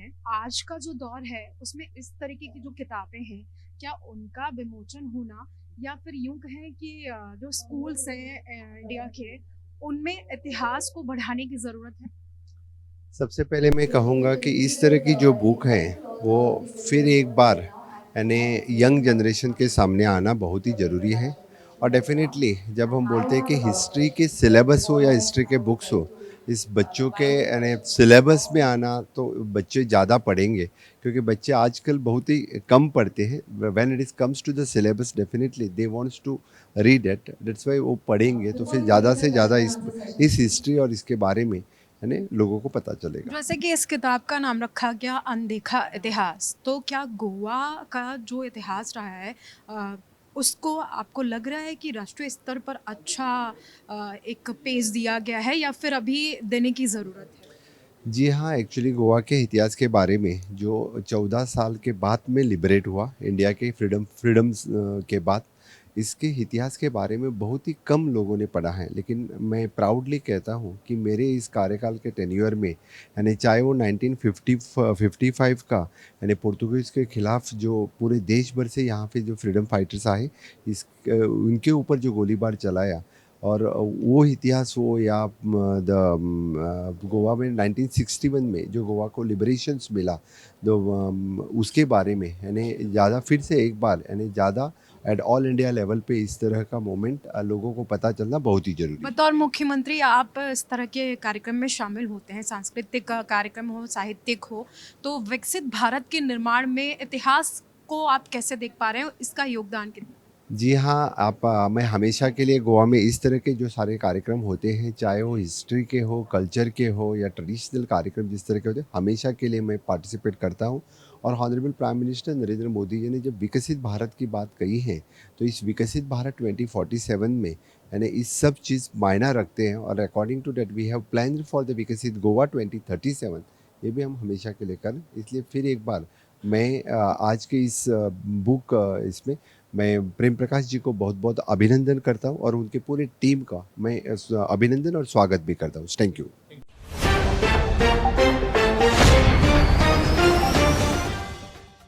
हैं, आज का जो दौर है उसमें इस तरीके की जो किताबें हैं, क्या उनका विमोचन होना या फिर यूँ कहें कि जो स्कूल्स हैं इंडिया के, उनमें इतिहास को बढ़ाने की ज़रूरत है? सबसे पहले मैं कहूँगा कि इस तरह की जो बुक है वो फिर एक बार यानी यंग जनरेशन के सामने आना बहुत ही ज़रूरी है। और डेफिनेटली जब हम बोलते हैं कि हिस्ट्री के सिलेबस हो या हिस्ट्री के बुक्स हो, इस बच्चों के यानी सिलेबस में आना तो बच्चे ज़्यादा पढ़ेंगे, क्योंकि बच्चे आजकल बहुत ही कम पढ़ते हैं। When it is comes to the syllabus definitely they wants to read it, that's why वो पढ़ेंगे तो फिर ज़्यादा से ज़्यादा इस हिस्ट्री और इसके बारे में यानी लोगों को पता चलेगा। जैसे कि इस किताब का नाम रखा गया अनदेखा इतिहास, तो क्या गोवा का जो इतिहास रहा है अ, उसको आपको लग रहा है कि राष्ट्रीय स्तर पर अच्छा एक पेश दिया गया है या फिर अभी देने की ज़रूरत है? जी हाँ, एक्चुअली गोवा के इतिहास के बारे में जो 14 साल के बाद में लिबरेट हुआ इंडिया के फ्रीडम्स के बाद, इसके इतिहास के बारे में बहुत ही कम लोगों ने पढ़ा है। लेकिन मैं प्राउडली कहता हूँ कि मेरे इस कार्यकाल के टेन्योर में यानी चाहे वो 1955 का यानी पुर्तगालीज़ के खिलाफ जो पूरे देश भर से यहाँ पे जो फ्रीडम फाइटर्स आए, उनके ऊपर जो गोलीबार चलाया, और वो इतिहास हो या गोवा में 1961 में जो गोवा को लिबरेशंस मिला, तो उसके बारे में यानी ज़्यादा फिर से एक बार यानी ज़्यादा एट ऑल इंडिया लेवल पे इस तरह का मोमेंट लोगों को पता चलना बहुत ही ज़रूरी है। बतौर मुख्यमंत्री आप इस तरह के कार्यक्रम में शामिल होते हैं, सांस्कृतिक कार्यक्रम हो, साहित्यिक हो, तो विकसित भारत के निर्माण में इतिहास को आप कैसे देख पा रहे हो? इसका योगदान कितना? जी हाँ, मैं हमेशा के लिए गोवा में इस तरह के जो सारे कार्यक्रम होते हैं, चाहे वो हिस्ट्री के हो, कल्चर के हो या ट्रेडिशनल कार्यक्रम जिस तरह के होते हैं, हमेशा के लिए मैं पार्टिसिपेट करता हूँ। और honourable prime minister Narendra Modi ji ने जब विकसित भारत की बात कही है, तो इस विकसित भारत 2047 में यानी इस सब चीज़ मायना रखते हैं, और according to that we have planned for the विकसित गोवा 2037, ये भी हम हमेशा के लिए करें। इसलिए फिर एक बार मैं आज के इस बुक इसमें मैं प्रेम प्रकाश जी को बहुत-बहुत अभिनंदन करता हूँ, और उनके पूरे टीम का मैं अभिनंदन और स्वागत भी करता हूँ। Thank you.